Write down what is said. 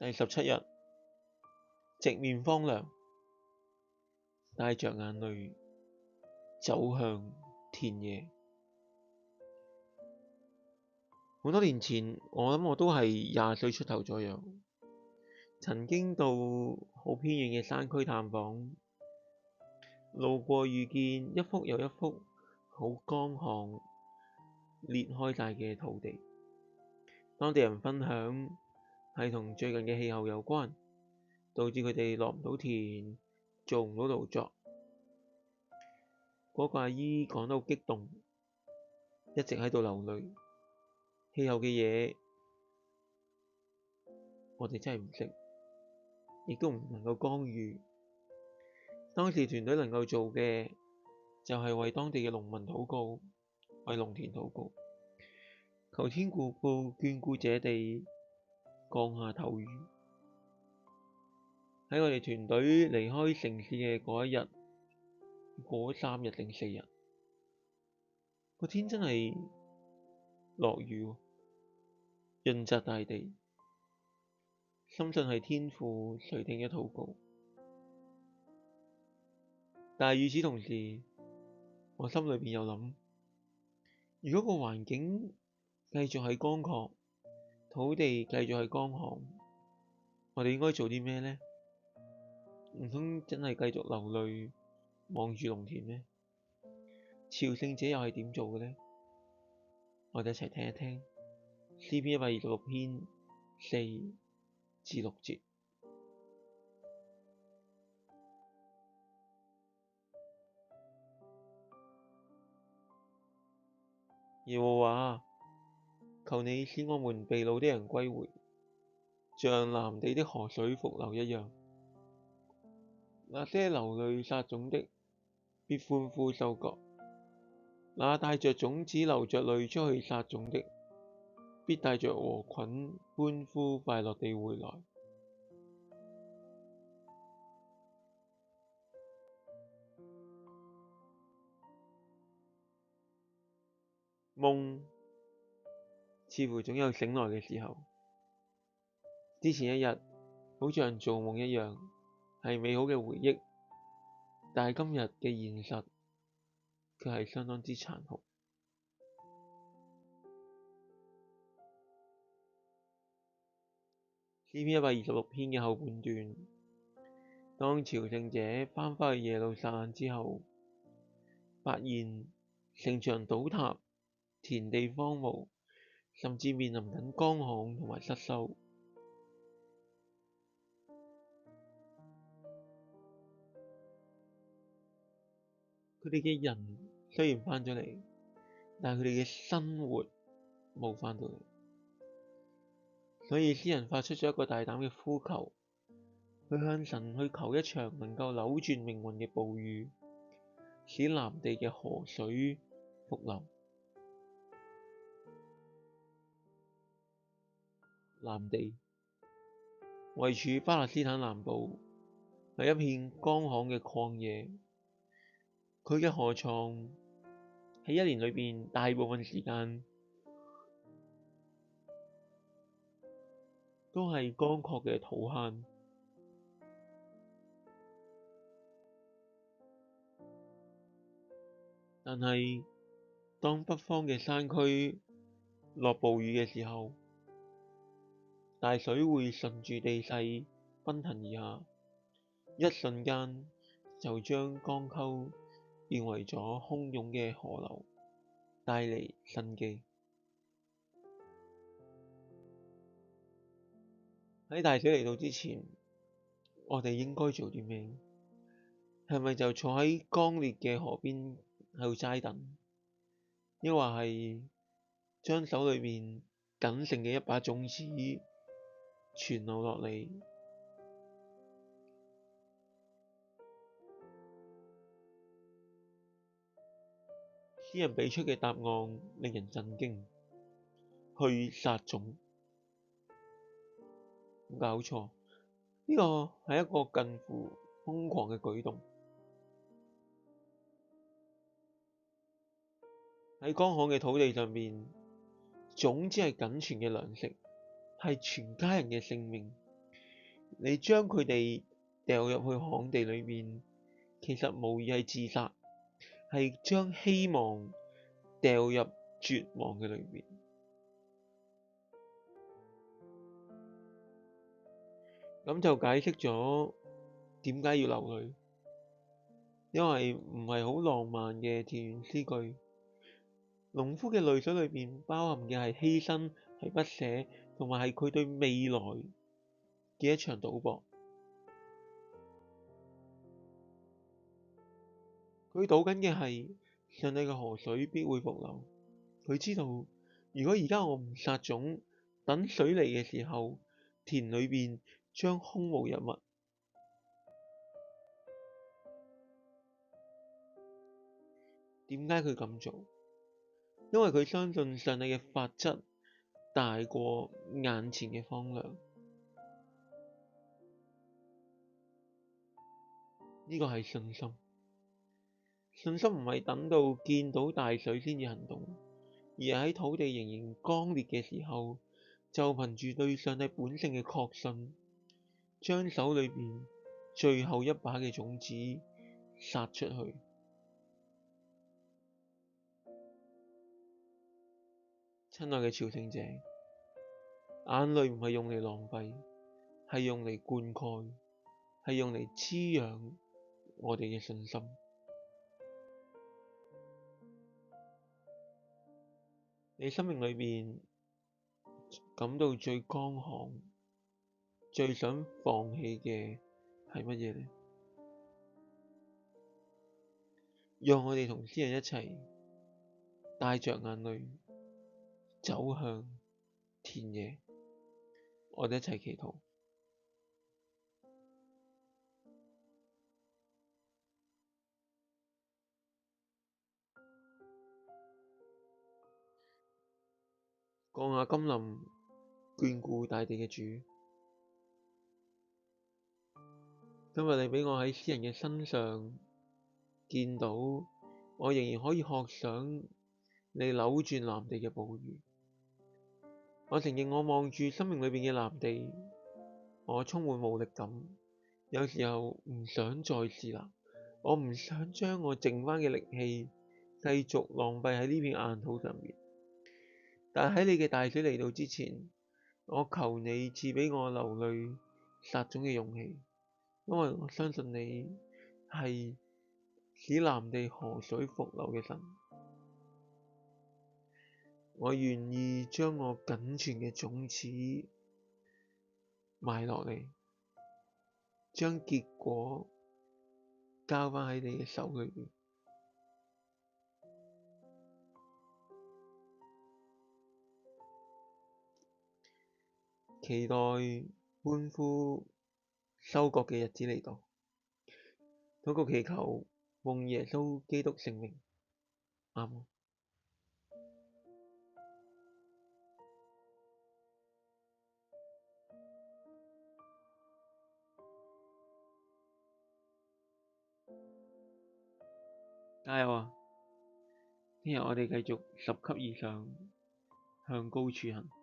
第17日，直面荒涼，帶着眼淚走向田野。好多年前，我諗我都係20歲出頭左右，曾經到好偏遠嘅山區探訪，路過遇見一幅又一幅好乾旱裂開晒嘅土地，當地人分享係同最近嘅氣候有關，導致佢哋落唔到田，做唔到勞作。嗰個阿姨講得好激動，一直喺度流淚。氣候嘅嘢，我哋真係唔識，亦都唔能夠干預。當時團隊能夠做嘅，就係為當地嘅農民禱告，為農田禱告，求天眷顧這地，降下透雨。喺我哋團隊離開城市嘅嗰一日，嗰3日定4日，個天真係落雨，潤澤大地，深信係天父垂聽嘅禱告。但係與此同時，我心裏邊又諗，如果個環境繼續係乾涸，土地繼續係乾旱，我哋應該做啲咩呢？唔通真係繼續流淚望住農田咩？朝聖者又係點做嘅呢？我哋一齊聽一聽詩篇126篇4至6節。耶和華，求你使我們被擄的人歸回，像南地的河水復流一樣。那些流淚撒種的，必歡呼收割；那帶着種子流着淚出去撒種的，必帶着禾捆歡呼快樂地回來。夢似乎總有醒來嘅時候，之前一日好像做夢一樣，係美好嘅回憶，但係今日嘅現實卻係相當之殘酷。詩篇126篇嘅後半段，當朝聖者返返去耶路撒冷之後，發現城牆倒塌，田地荒蕪，甚至面臨緊乾旱同埋失收。佢哋嘅人雖然返咗嚟，但係佢哋嘅生活冇返到嚟。所以詩人發出咗一個大膽嘅呼求，去向神去求一場能夠扭轉命運嘅暴雨，使南地嘅河水復流。南地位處巴勒斯坦南部，係一片乾旱嘅曠野。佢嘅河床喺一年裏邊大部分時間都係乾涸嘅土坑。但係當北方嘅山區落暴雨嘅時候，大水會順住地勢奔騰而下，一瞬間就將乾溝變為咗洶湧嘅河流，帶嚟生機。喺大水嚟到之前，我哋應該做啲咩？係咪就坐喺乾裂嘅河邊喺度齋等？抑或係將手裏面僅剩嘅一把種子傳流落嚟？詩人俾出嘅答案令人震驚，去撒種。冇搞錯，呢個係一個近乎瘋狂嘅舉動。喺乾旱嘅土地上面，種子係僅存嘅糧食，係全家人嘅性命。你將佢哋掉入去旱地裏面，其實無疑係自殺，係將希望掉入絕望嘅裏面。咁就解釋咗點解要流淚，因為唔係好浪漫嘅田園詩句。農夫嘅淚水裏面包含嘅係犧牲、係不捨，同埋係佢對未來嘅一場賭博。佢賭緊嘅係上帝嘅河水必會復流。佢知道，如果而家我唔撒種，等水嚟嘅時候，田裏邊將空無一物。點解佢咁做？因為佢相信上帝嘅法則大過眼前嘅荒涼。呢個係信心。信心唔係等到見到大水先至行動，而係喺土地仍然乾裂嘅時候，就憑住對上帝本性嘅確信，將手裏邊最後一把嘅種子撒出去。親愛嘅朝聖者，眼淚唔係用嚟浪費，係用嚟灌溉，係用嚟滋養我哋嘅信心。你生命裏邊感到最乾旱、最想放棄嘅係乜嘢呢？讓我哋同詩人一齊帶着眼淚走向田野，我哋一齊祈禱。降下甘霖，眷顧大地嘅主，今日你俾我喺詩人嘅身上見到，我仍然可以學想你扭轉藍地嘅暴雨。我承認我望住生命裏邊嘅藍地，我充滿無力感，有時候唔想再試啦。我唔想將我剩返嘅力氣繼續浪費喺呢片硬土上面。但喺你嘅大水嚟到之前，我求你賜俾我流淚撒種嘅勇氣，因為我相信你係使藍地河水復流嘅神。我願意將我僅存嘅種子埋落嚟，將結果交返喺你嘅手裏邊。期待歡呼收割嘅日子嚟到，禱告祈求奉耶穌基督聖名，阿們。加油啊！聽日我哋繼續拾級而上，向高處行。